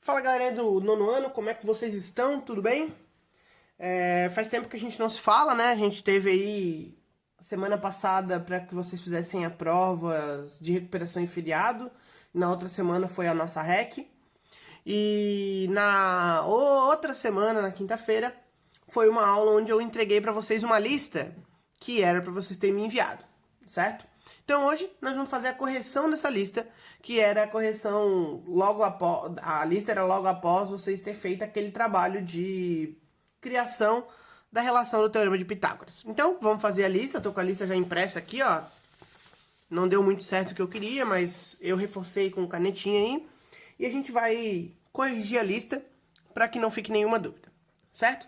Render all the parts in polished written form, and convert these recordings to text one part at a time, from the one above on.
Fala galerinha do nono ano, como é que vocês estão? Tudo bem? Faz tempo que a gente não se fala, né? A gente teve aí semana passada para que vocês fizessem a provas de recuperação e feriado. Na outra semana foi a nossa REC. E na outra semana, na quinta-feira, foi uma aula onde eu entreguei para vocês uma lista que era para vocês terem me enviado, certo? Então hoje nós vamos fazer a correção dessa lista, que era a correção logo após, a lista era logo após vocês ter feito aquele trabalho de criação da relação do Teorema de Pitágoras. Então vamos fazer a lista, eu tô com a lista já impressa aqui, ó. Não deu muito certo o que eu queria, mas eu reforcei com canetinha aí. E a gente vai corrigir a lista para que não fique nenhuma dúvida, certo?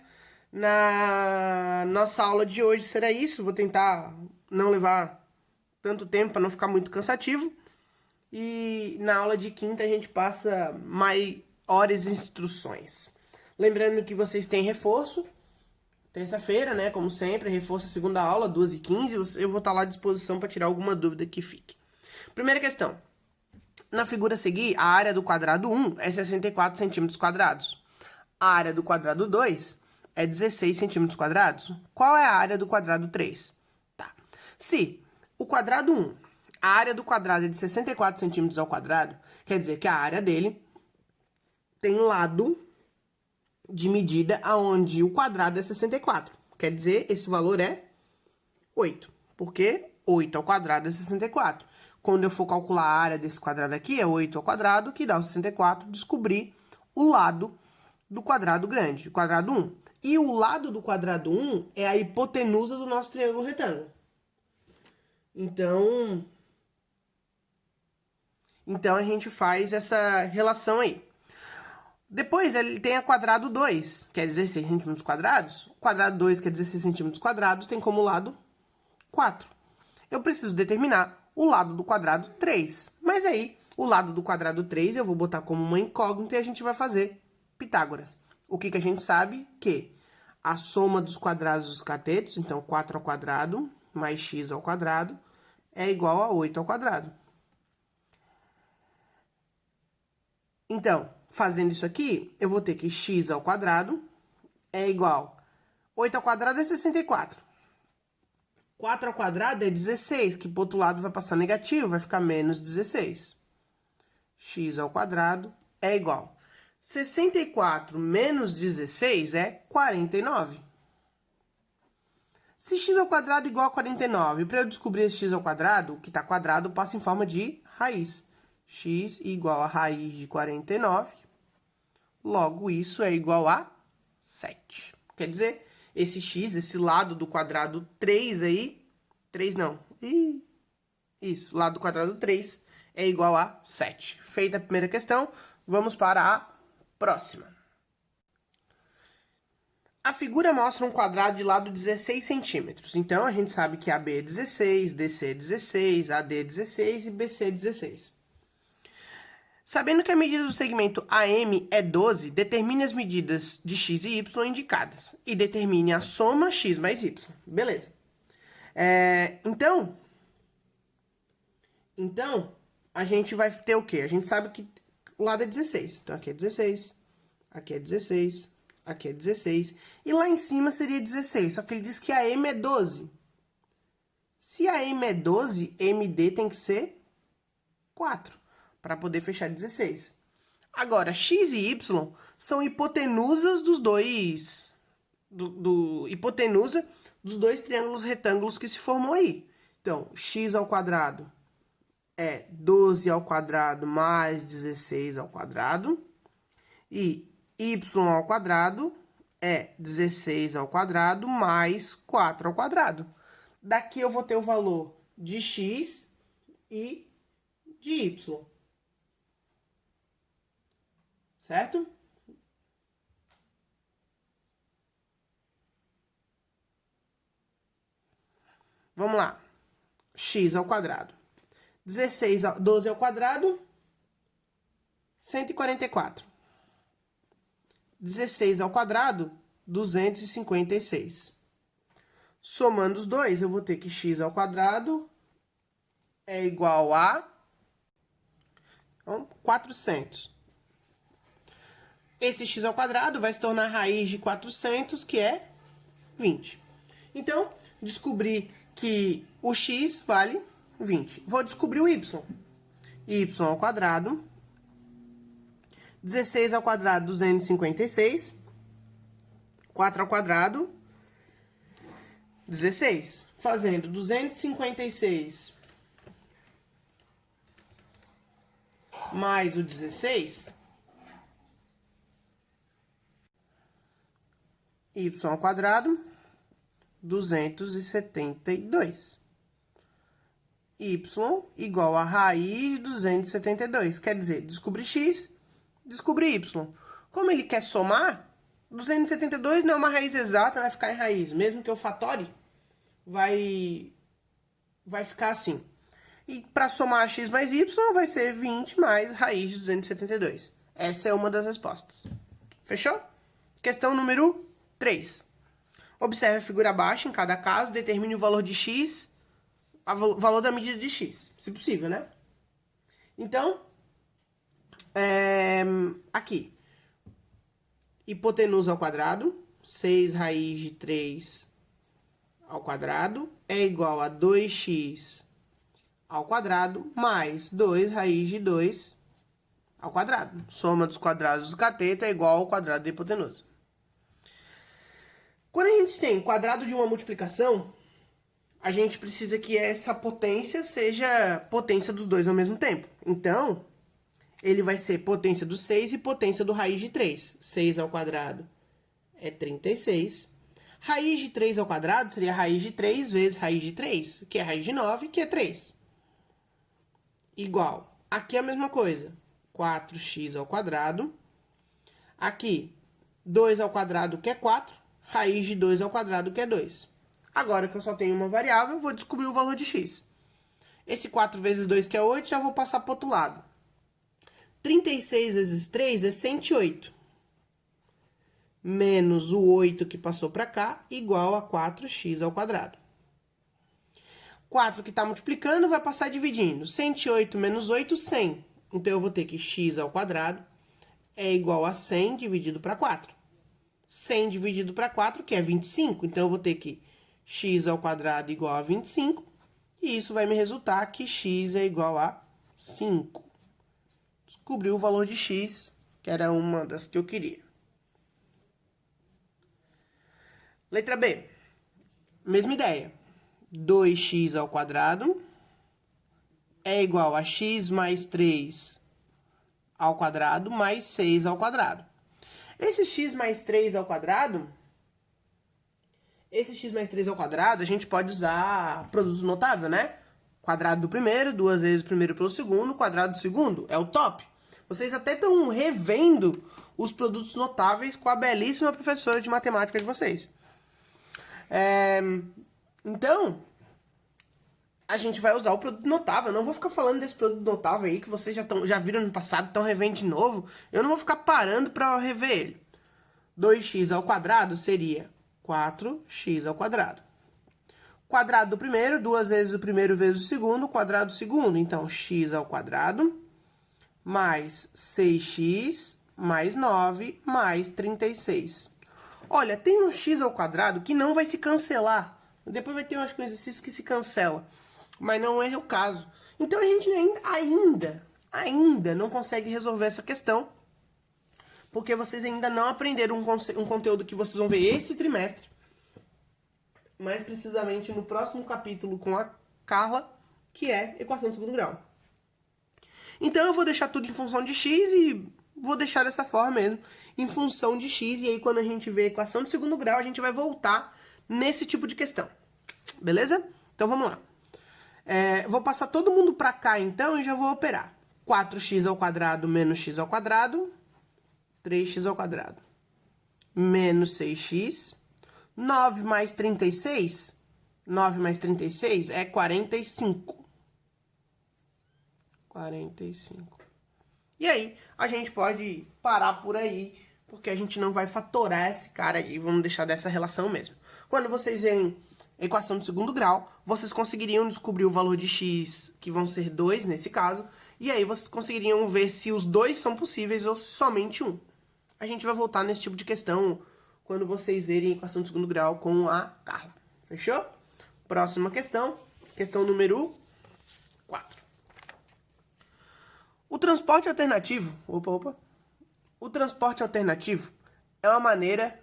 Na nossa aula de hoje será isso. Vou tentar não levar tanto tempo para não ficar muito cansativo. E na aula de quinta a gente passa maiores instruções. Lembrando que vocês têm reforço. Terça-feira, né? Como sempre, reforço a segunda aula, 2h15. Eu vou estar lá à disposição para tirar alguma dúvida que fique. Primeira questão. Na figura a seguir, a área do quadrado 1 é 64 centímetros quadrados. A área do quadrado 2 é 16 centímetros quadrados. Qual é a área do quadrado 3? Tá. Se o quadrado 1, a área do quadrado é de 64 centímetros ao quadrado, quer dizer que a área dele tem lado de medida aonde o quadrado é 64. Quer dizer, esse valor é 8. Porque 8 ao quadrado é 64. Quando eu for calcular a área desse quadrado aqui, é 8 ao quadrado, que dá o 64, descobrir o lado do quadrado grande, o quadrado 1. E o lado do quadrado 1 é a hipotenusa do nosso triângulo retângulo. Então a gente faz essa relação aí. Depois ele tem a quadrado 2, que é 16 centímetros quadrados. O quadrado 2, que é 16 centímetros quadrados, tem como lado 4. Eu preciso determinar o lado do quadrado 3. Mas aí, o lado do quadrado 3 eu vou botar como uma incógnita e a gente vai fazer Pitágoras. O que a gente sabe? Que a soma dos quadrados dos catetos, então 4 ao quadrado mais x ao quadrado, é igual a 8 ao quadrado. Então, fazendo isso aqui, eu vou ter que x ao quadrado é igual a 8 ao quadrado é 64. 4 ao quadrado é 16, que pro outro lado vai passar negativo, vai ficar menos 16. X ao quadrado é igual a 64 menos 16 é 49. Se x ao quadrado é igual a 49, para eu descobrir esse x ao quadrado, o que está quadrado passa em forma de raiz. X igual a raiz de 49, logo isso é igual a 7. Quer dizer, esse x, esse lado do quadrado 3 aí, 3 não, isso, lado do quadrado 3 é igual a 7. Feita a primeira questão, vamos para a próxima. A figura mostra um quadrado de lado 16 centímetros. Então, a gente sabe que AB é 16, DC é 16, AD é 16 e BC é 16. Sabendo que a medida do segmento AM é 12, determine as medidas de x e y indicadas. E determine a soma x mais y. Beleza. Então, a gente vai ter o quê? A gente sabe que o lado é 16. Então, aqui é 16, aqui é 16, aqui é 16. E lá em cima seria 16. Só que ele diz que a M é 12. Se a M é 12, MD tem que ser 4. Para poder fechar 16. Agora, x e y são hipotenusas dos dois... hipotenusa dos dois triângulos retângulos que se formou aí. Então, x ao quadrado é 12 ao quadrado mais 16 ao quadrado. E y ao quadrado é 16 ao quadrado mais 4 ao quadrado. Daqui eu vou ter o valor de x e de y. Certo? Vamos lá. X ao quadrado. 12 ao quadrado, 144. 16 ao quadrado, 256. Somando os dois, eu vou ter que x ao quadrado é igual a 400. Esse x ao quadrado vai se tornar raiz de 400, que é 20. Então, descobri que o x vale 20. Vou descobrir o y. Y ao quadrado, 16 ao quadrado, 256. 4 ao quadrado, 16. Fazendo 256 mais o 16, y ao quadrado, 272. Y igual a raiz de 272. Quer dizer, descobri x, descobri y. Como ele quer somar, 272 não é uma raiz exata, vai ficar em raiz. Mesmo que eu fatore, vai ficar assim. E para somar x mais y, vai ser 20 mais raiz de 272. Essa é uma das respostas. Fechou? Questão número 3. Observe a figura abaixo, em cada caso, determine o valor de x, o valor da medida de x, se possível, né? Então, aqui, hipotenusa ao quadrado, 6 raiz de 3 ao quadrado é igual a 2x ao quadrado mais 2 raiz de 2 ao quadrado. Soma dos quadrados do cateto é igual ao quadrado da hipotenusa. Quando a gente tem quadrado de uma multiplicação, a gente precisa que essa potência seja potência dos dois ao mesmo tempo. Então, ele vai ser potência do 6 e potência do raiz de 3. 6 ao quadrado é 36. Raiz de 3 ao quadrado seria raiz de 3 vezes raiz de 3, que é raiz de 9, que é 3. Igual. Aqui é a mesma coisa. 4x ao quadrado. Aqui, 2 ao quadrado, que é 4. Raiz de 2 ao quadrado, que é 2. Agora que eu só tenho uma variável, eu vou descobrir o valor de x. Esse 4 vezes 2, que é 8, já vou passar para o outro lado. 36 vezes 3 é 108. Menos o 8 que passou para cá, igual a 4x ao quadrado. 4 que está multiplicando vai passar dividindo. 108 menos 8, 100. Então, eu vou ter que x ao quadrado é igual a 100 dividido para 4. 100 dividido para 4, que é 25. Então, eu vou ter que x ao quadrado igual a 25. E isso vai me resultar que x é igual a 5. Descobri o valor de x, que era uma das que eu queria. Letra B. Mesma ideia. 2x ao quadrado é igual a x mais 3 ao quadrado mais 6 ao quadrado. Esse x mais 3 ao quadrado, a gente pode usar produto notável, né? Quadrado do primeiro, 2 vezes o primeiro pelo segundo, quadrado do segundo, é o top. Vocês até estão revendo os produtos notáveis com a belíssima professora de matemática de vocês. Então, a gente vai usar o produto notável. Eu não vou ficar falando desse produto notável aí que vocês já viram no passado, estão revendo de novo. Eu não vou ficar parando para rever ele. 2x ao quadrado seria 4x ao quadrado. Quadrado do primeiro, 2 vezes o primeiro vezes o segundo, quadrado do segundo. Então, x ao quadrado mais 6x mais 9 mais 36. Olha, tem um x ao quadrado que não vai se cancelar. Depois vai ter umas exercícios que se cancela. Mas não é o caso. Então, a gente ainda não consegue resolver essa questão. Porque vocês ainda não aprenderam um conteúdo que vocês vão ver esse trimestre. Mais precisamente no próximo capítulo com a Carla, que é equação de segundo grau. Então, eu vou deixar tudo em função de x e vou deixar dessa forma mesmo, em função de x. E aí, quando a gente vê a equação de segundo grau, a gente vai voltar nesse tipo de questão. Beleza? Então, vamos lá. Vou passar todo mundo para cá, então, e já vou operar. 4x ao quadrado menos x ao quadrado, 3x ao quadrado, menos 6x. 9 mais 36, 9 mais 36 é 45. 45. E aí, a gente pode parar por aí, porque a gente não vai fatorar esse cara aí, vamos deixar dessa relação mesmo. Quando vocês verem equação de segundo grau, vocês conseguiriam descobrir o valor de x, que vão ser 2 nesse caso, e aí vocês conseguiriam ver se os dois são possíveis ou somente um. A gente vai voltar nesse tipo de questão quando vocês verem equação de segundo grau com a Carla. Fechou? Próxima questão. Questão número 4. O transporte alternativo... O transporte alternativo é uma maneira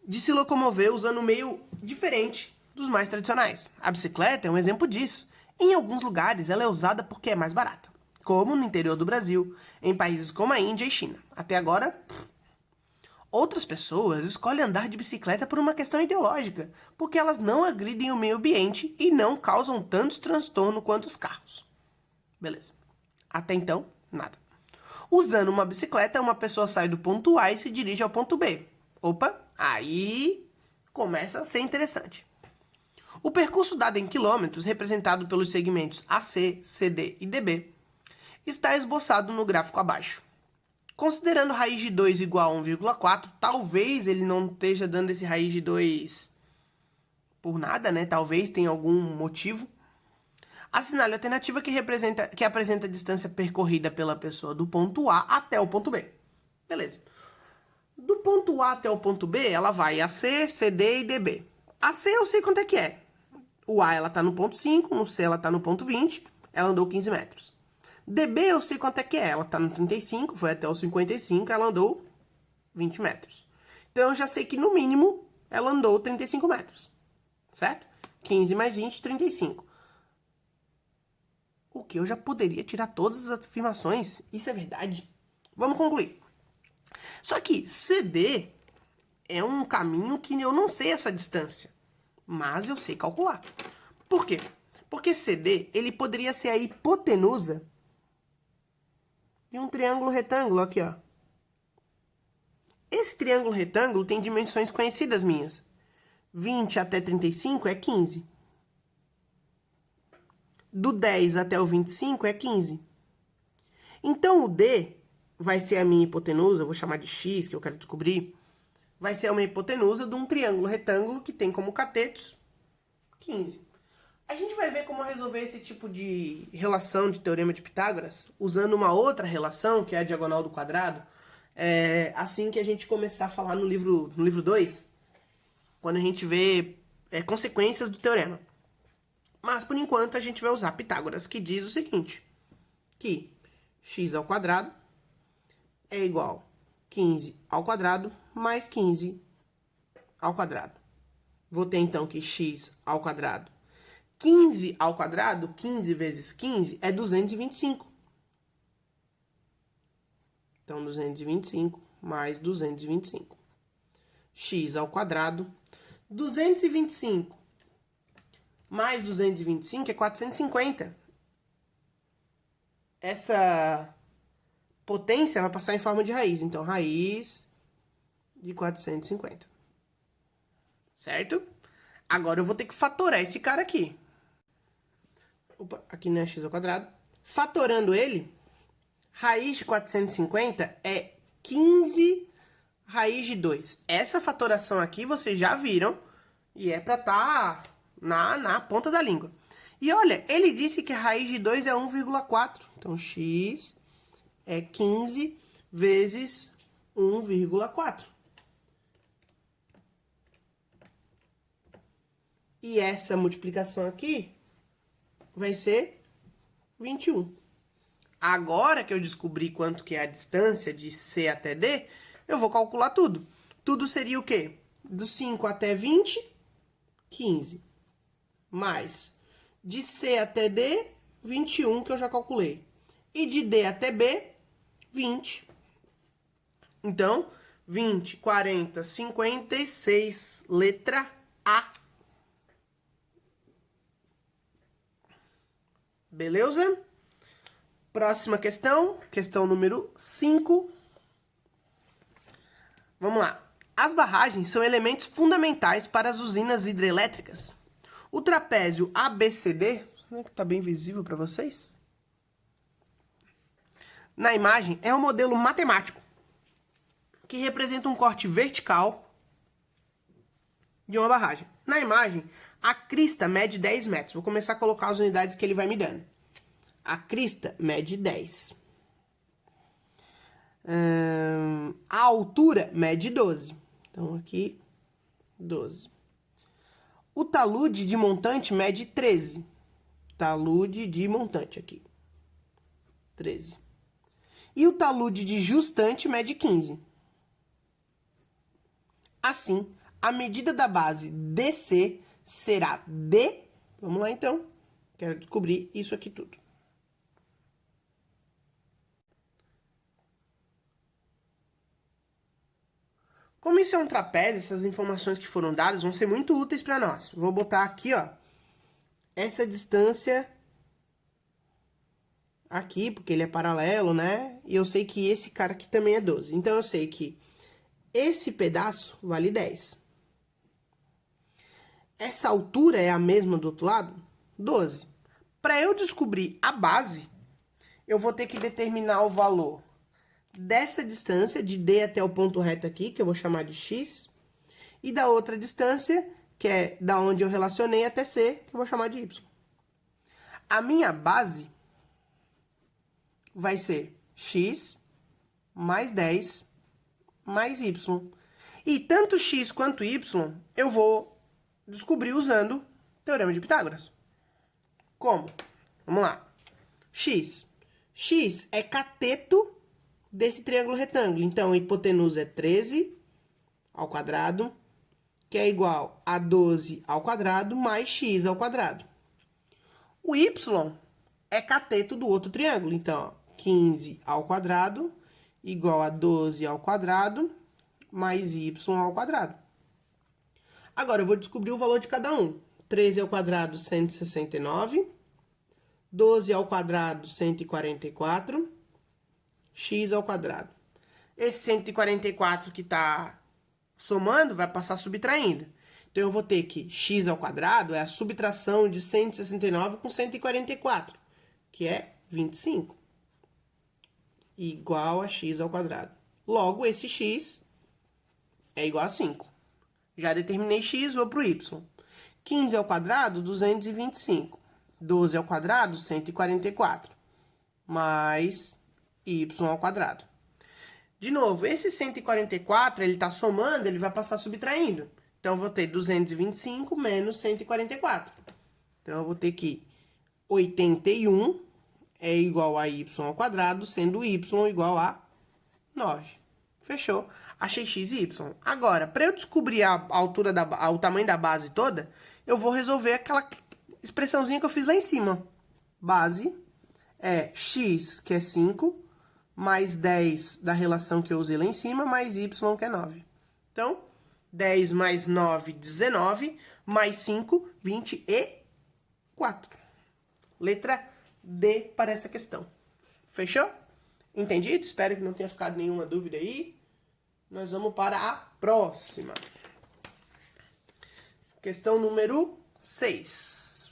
de se locomover usando um meio diferente dos mais tradicionais. A bicicleta é um exemplo disso. Em alguns lugares ela é usada porque é mais barata, como no interior do Brasil, em países como a Índia e China. Até agora, outras pessoas escolhem andar de bicicleta por uma questão ideológica, porque elas não agridem o meio ambiente e não causam tantos transtornos quanto os carros. Beleza. Até então, nada. Usando uma bicicleta, uma pessoa sai do ponto A e se dirige ao ponto B. Opa, aí começa a ser interessante. O percurso dado em quilômetros, representado pelos segmentos AC, CD e DB, está esboçado no gráfico abaixo. Considerando raiz de 2 igual a 1,4, talvez ele não esteja dando esse raiz de 2 por nada, né? Talvez tenha algum motivo. Assinale a alternativa que apresenta a distância percorrida pela pessoa do ponto A até o ponto B. Beleza. Do ponto A até o ponto B, ela vai AC, CD e DB. A C eu sei quanto é que é. O A ela está no ponto 5, no C ela está no ponto 20, ela andou 15 metros. DB eu sei quanto é que é, ela está no 35, foi até o 55, ela andou 20 metros. Então eu já sei que no mínimo ela andou 35 metros, certo? 15 mais 20, 35. O que eu já poderia tirar todas as afirmações, isso é verdade. Vamos concluir. Só que CD é um caminho que eu não sei essa distância, mas eu sei calcular. Por quê? Porque CD, ele poderia ser a hipotenusa de um triângulo retângulo aqui, ó. Esse triângulo retângulo tem dimensões conhecidas minhas. 20 até 35 é 15. Do 10 até o 25 é 15. Então, o D vai ser a minha hipotenusa, eu vou chamar de X, que eu quero descobrir. Vai ser uma hipotenusa de um triângulo retângulo que tem como catetos 15. A gente vai ver como resolver esse tipo de relação de teorema de Pitágoras usando uma outra relação, que é a diagonal do quadrado, assim que a gente começar a falar no livro 2, quando a gente vê consequências do teorema. Mas, por enquanto, a gente vai usar Pitágoras, que diz o seguinte, que x ao quadrado é igual a 15 ao quadrado mais 15 ao quadrado. Vou ter, então, que x ao quadrado. 15 ao quadrado, 15 vezes 15, é 225. Então, 225 mais 225. X ao quadrado, 225 mais 225 é 450. Essa potência vai passar em forma de raiz. Então, raiz de 450. Certo? Agora eu vou ter que fatorar esse cara aqui. Opa, aqui não é x ao quadrado. Fatorando ele, raiz de 450 é 15 raiz de 2. Essa fatoração aqui vocês já viram. E é pra estar na ponta da língua. E olha, ele disse que a raiz de 2 é 1,4. Então, x é 15 vezes 1,4. E essa multiplicação aqui vai ser 21. Agora que eu descobri quanto que é a distância de C até D, eu vou calcular tudo. Tudo seria o quê? Do 5 até 20, 15. Mais de C até D, 21, que eu já calculei. E de D até B, 20. Então, 20, 40, 56, letra A. Beleza? Próxima questão, questão número 5. Vamos lá. As barragens são elementos fundamentais para as usinas hidrelétricas. O trapézio ABCD, será que está bem visível para vocês? Na imagem, é um modelo matemático que representa um corte vertical de uma barragem. Na imagem, a crista mede 10 metros. Vou começar a colocar as unidades que ele vai me dando. A crista mede 10. A altura mede 12. Então, aqui, 12. O talude de montante mede 13. Talude de montante aqui. 13. E o talude de justante mede 15. Assim, a medida da base DC será de... Vamos lá, então. Quero descobrir isso aqui tudo. Como isso é um trapézio, essas informações que foram dadas vão ser muito úteis para nós. Vou botar aqui, ó, essa distância aqui, porque ele é paralelo, né? E eu sei que esse cara aqui também é 12. Então, eu sei que esse pedaço vale 10. Essa altura é a mesma do outro lado? 12. Para eu descobrir a base, eu vou ter que determinar o valor dessa distância, de D até o ponto reto aqui, que eu vou chamar de X, e da outra distância, que é da onde eu relacionei até C, que eu vou chamar de Y. A minha base vai ser X mais 10 mais Y. E tanto X quanto Y eu vou descobrir usando o Teorema de Pitágoras. Como? Vamos lá. X. X é cateto desse triângulo retângulo. Então, a hipotenusa é 13 ao quadrado, que é igual a 12 ao quadrado, mais x ao quadrado. O y é cateto do outro triângulo. Então, ó, 15 ao quadrado, igual a 12 ao quadrado, mais y ao quadrado. Agora, eu vou descobrir o valor de cada um. 13 ao quadrado, 169. 12 ao quadrado, 144. X ao quadrado. Esse 144 que está somando vai passar subtraindo. Então, eu vou ter que x ao quadrado é a subtração de 169 com 144, que é 25. Igual a x ao quadrado. Logo, esse x é igual a 5. Já determinei x, vou para o y. 15 ao quadrado, 225. 12 ao quadrado, 144. Mais y ao quadrado. De novo, esse 144, ele está somando, ele vai passar subtraindo. Então, eu vou ter 225 menos 144. Então, eu vou ter que 81 é igual a y ao quadrado, sendo y igual a 9. Fechou? Achei x e y. Agora, para eu descobrir a altura o tamanho da base toda, eu vou resolver aquela expressãozinha que eu fiz lá em cima. Base é x, que é 5, mais 10 da relação que eu usei lá em cima, mais y, que é 9. Então, 10 mais 9, 19, mais 5, 24. Letra D para essa questão. Fechou? Entendido? Espero que não tenha ficado nenhuma dúvida aí. Nós vamos para a próxima. Questão número 6.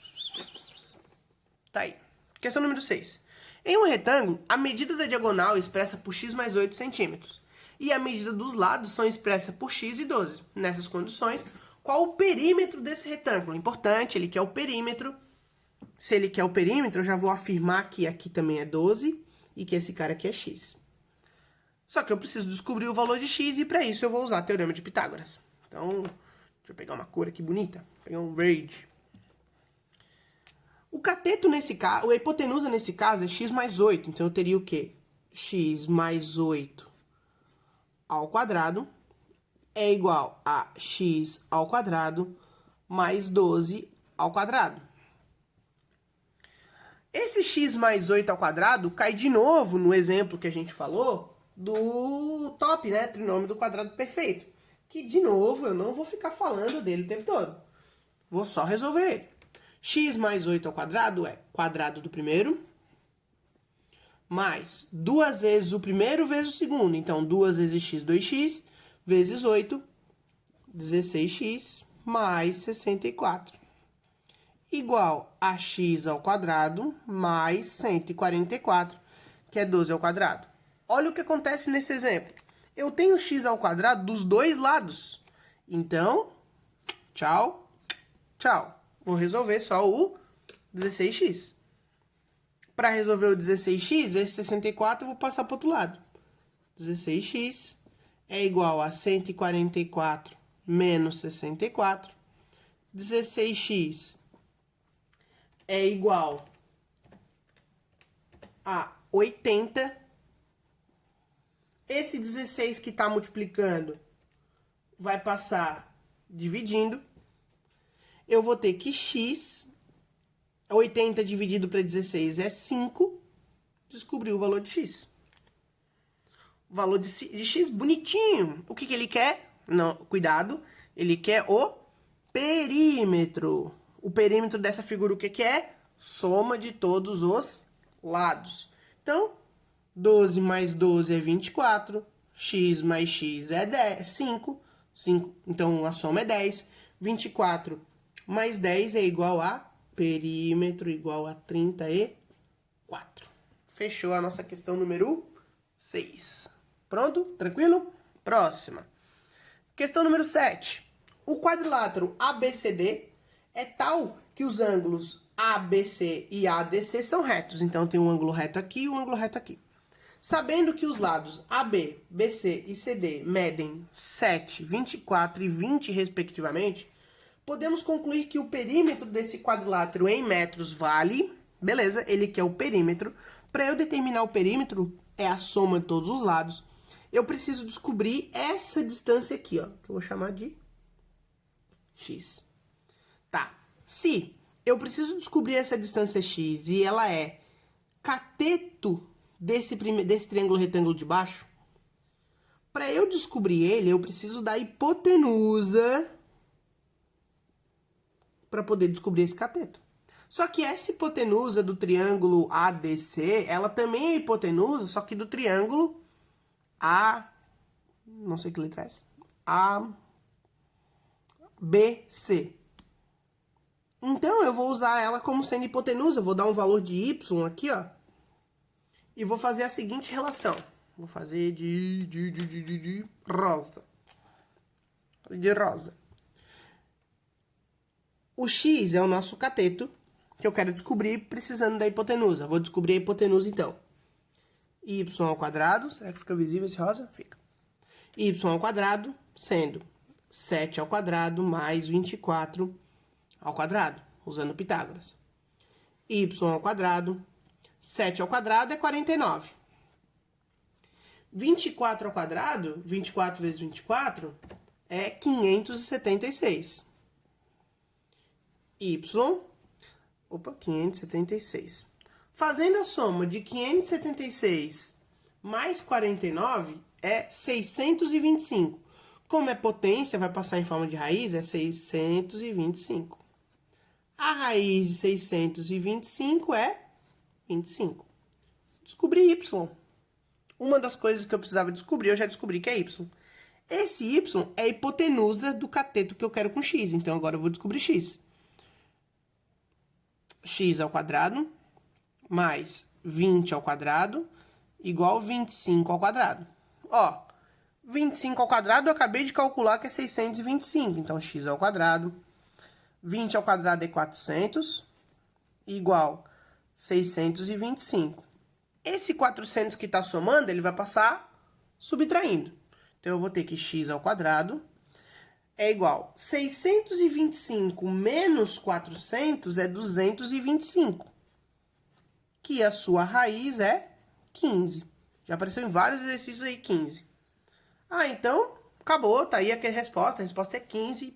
Tá aí. Questão número 6. Em um retângulo, a medida da diagonal é expressa por x mais 8 centímetros. E a medida dos lados são expressas por x e 12. Nessas condições, qual o perímetro desse retângulo? Importante, ele quer o perímetro. Se ele quer o perímetro, eu já vou afirmar que aqui também é 12 e que esse cara aqui é x. Só que eu preciso descobrir o valor de x e para isso eu vou usar o Teorema de Pitágoras. Então, deixa eu pegar uma cor aqui bonita. Vou pegar um verde. O cateto nesse caso, a hipotenusa nesse caso é x mais 8. Então, eu teria o quê? X mais 8 ao quadrado é igual a x ao quadrado mais 12 ao quadrado. Esse x mais 8 ao quadrado cai de novo no exemplo que a gente falou do top, né? Trinômio do quadrado perfeito. Que, de novo, eu não vou ficar falando dele o tempo todo. Vou só resolver ele. X mais 8 ao quadrado é quadrado do primeiro, mais 2 vezes o primeiro vezes o segundo. Então, 2 vezes x, 2x, vezes 8, 16x, mais 64. Igual a x ao quadrado, mais 144, que é 12 ao quadrado. Olha o que acontece nesse exemplo. Eu tenho x ao quadrado dos dois lados. Então, tchau, tchau. Vou resolver só o 16x. Para resolver o 16x, esse 64 eu vou passar para o outro lado. 16x é igual a 144 menos 64. 16x é igual a 80. Esse 16 que está multiplicando vai passar dividindo. Eu vou ter que x, 80 dividido para 16 é 5. Descobri o valor de x. O valor de x bonitinho. O que ele quer? Não, cuidado. Ele quer o perímetro. O perímetro dessa figura o que é? Soma de todos os lados. Então, 12 mais 12 é 24. X mais x é 10, 5. Então, a soma é 10. 24 mais 10 é igual a perímetro igual a 34. Fechou a nossa questão número 6. Pronto? Tranquilo? Próxima. Questão número 7. O quadrilátero ABCD é tal que os ângulos ABC e ADC são retos. Então, tem um ângulo reto aqui e um ângulo reto aqui. Sabendo que os lados AB, BC e CD medem 7, 24 e 20, respectivamente, podemos concluir que o perímetro desse quadrilátero em metros vale... Beleza, ele quer o perímetro. Para eu determinar o perímetro, é a soma de todos os lados. Eu preciso descobrir essa distância aqui, ó, que eu vou chamar de x. Tá. Se eu preciso descobrir essa distância x e ela é cateto desse triângulo retângulo de baixo, para eu descobrir ele, eu preciso da hipotenusa para poder descobrir esse cateto. Só que essa hipotenusa do triângulo ADC, ela também é hipotenusa, só que do triângulo não sei que letra é essa, ABC. Então, eu vou usar ela como sendo hipotenusa. Eu vou dar um valor de y aqui, ó. E vou fazer a seguinte relação. Vou fazer de rosa. De rosa. O x é o nosso cateto, que eu quero descobrir precisando da hipotenusa. Vou descobrir a hipotenusa, então. Y ao quadrado. Será que fica visível esse rosa? Fica. Y ao quadrado, sendo 7 ao quadrado mais 24 ao quadrado, usando Pitágoras. Y ao quadrado, 7 ao quadrado é 49. 24 ao quadrado, 24 vezes 24, é 576. 576. Fazendo a soma de 576 mais 49, é 625. Como é potência, vai passar em forma de raiz, é 625. A raiz de 625 é 25. Descobri y. Uma das coisas que eu precisava descobrir, eu já descobri que é y. Esse y é a hipotenusa do cateto que eu quero com x. Então, agora eu vou descobrir x. X ao quadrado mais 20 ao quadrado igual 25 ao quadrado. Ó, 25 ao quadrado eu acabei de calcular que é 625. Então, x ao quadrado. 20 ao quadrado é 400, igual 625. Esse 400 que está somando, ele vai passar subtraindo. Então, eu vou ter que x ao quadrado é igual 625 menos 400 é 225. Que a sua raiz é 15. Já apareceu em vários exercícios aí, 15. Ah, então, acabou, tá aí a resposta. A resposta é 15.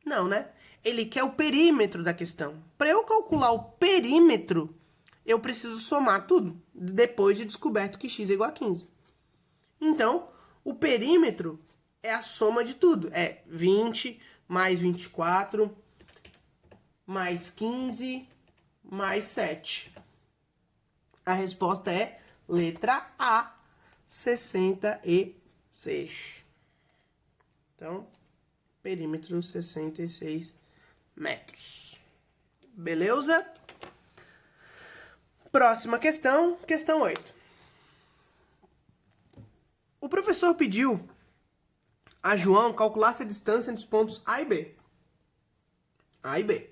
Não, né? Ele quer o perímetro da questão. Para eu calcular o perímetro, eu preciso somar tudo, depois de descoberto que x é igual a 15. Então, o perímetro é a soma de tudo. É 20 mais 24 mais 15 mais 7. A resposta é letra A, 66. Então, perímetro 66 metros. Beleza? Próxima questão, questão 8. O professor pediu a João calculasse a distância entre os pontos A e B. A e B.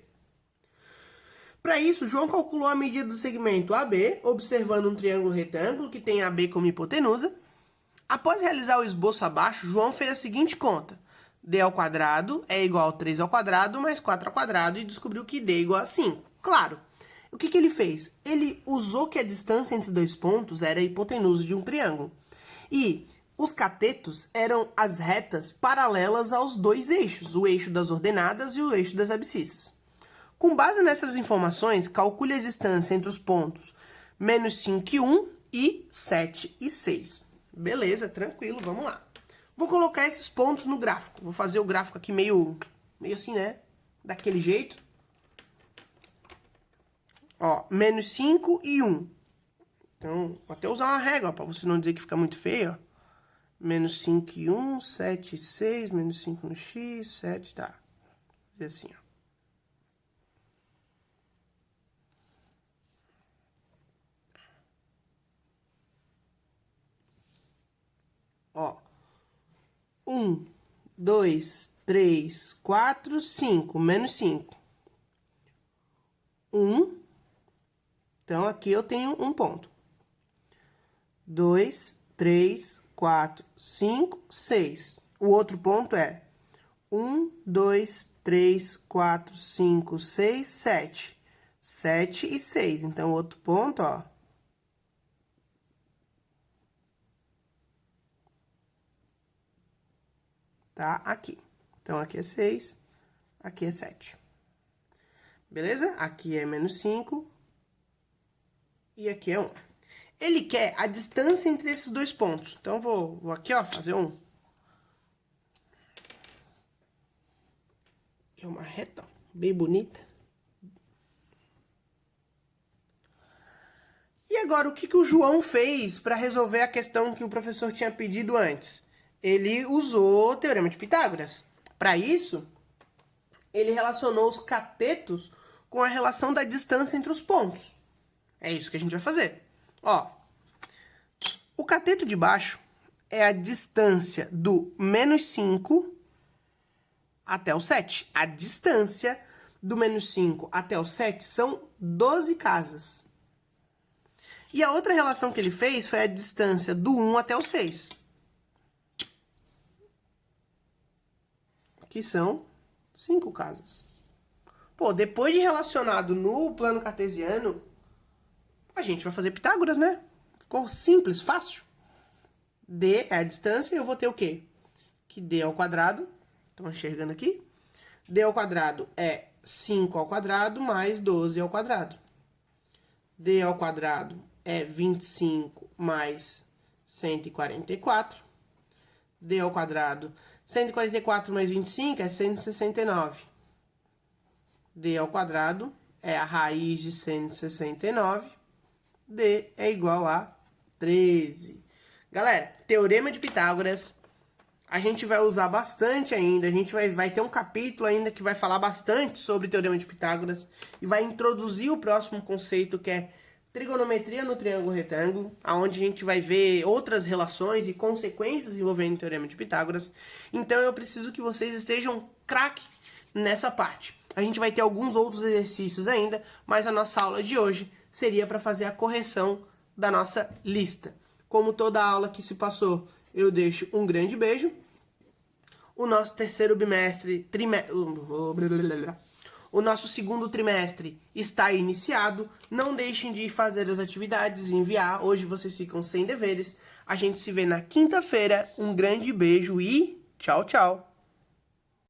Para isso, João calculou a medida do segmento AB, observando um triângulo retângulo que tem AB como hipotenusa. Após realizar o esboço abaixo, João fez a seguinte conta. D ao quadrado é igual a 3 ao quadrado mais 4 ao quadrado e descobriu que D é igual a 5. Claro, o que ele fez? Ele usou que a distância entre dois pontos era a hipotenusa de um triângulo. E os catetos eram as retas paralelas aos dois eixos, o eixo das ordenadas e o eixo das abscissas. Com base nessas informações, calcule a distância entre os pontos menos 5 e 1 e 7 e 6. Beleza, tranquilo, vamos lá. Vou colocar esses pontos no gráfico. Vou fazer o gráfico aqui meio assim, né? Daquele jeito. Ó, menos 5 e 1. Então, vou até usar uma régua para você não dizer que fica muito feio, ó. Menos 5 e 1, 7 e 6, menos 5 no x, 7, tá. Vou fazer assim, ó. Ó. 1, 2, 3, 4, 5, menos 5. 1. Então, aqui eu tenho um ponto. 2, 3, 4, 5, 6. O outro ponto é 1, 2, 3, 4, 5, 6, 7. 7 e 6. Então, o outro ponto, ó. Tá aqui. Então, aqui é 6, aqui é 7. Beleza? Aqui é menos 5 e aqui é 1. Ele quer a distância entre esses dois pontos. Então, vou aqui, ó, fazer um. Aqui é uma reta, bem bonita. E agora, o que o João fez para resolver a questão que o professor tinha pedido antes? Ele usou o Teorema de Pitágoras. Para isso, ele relacionou os catetos com a relação da distância entre os pontos. É isso que a gente vai fazer. Ó, o cateto de baixo é a distância do menos 5 até o 7. A distância do menos 5 até o 7 são 12 casas. E a outra relação que ele fez foi a distância do 1 até o 6. Que são 5 casas. Pô, depois de relacionado no plano cartesiano, a gente vai fazer Pitágoras, né? Ficou simples, fácil. D é a distância, eu vou ter o quê? Que D ao quadrado, estão enxergando aqui? D ao quadrado é 5 ao quadrado mais 12 ao quadrado. D ao quadrado é 25 mais 144. D ao quadrado, 144 mais 25 é 169. D ao quadrado é a raiz de 169. D é igual a 13. Galera, Teorema de Pitágoras, a gente vai usar bastante ainda. A gente vai ter um capítulo ainda que vai falar bastante sobre Teorema de Pitágoras e vai introduzir o próximo conceito, que é trigonometria no triângulo retângulo, onde a gente vai ver outras relações e consequências envolvendo o Teorema de Pitágoras. Então, eu preciso que vocês estejam craque nessa parte. A gente vai ter alguns outros exercícios ainda, mas a nossa aula de hoje seria para fazer a correção da nossa lista. Como toda aula que se passou, eu deixo um grande beijo. O nosso terceiro bimestre, o nosso segundo trimestre está iniciado. Não deixem de fazer as atividades e enviar. Hoje vocês ficam sem deveres. A gente se vê na quinta-feira. Um grande beijo e tchau, tchau.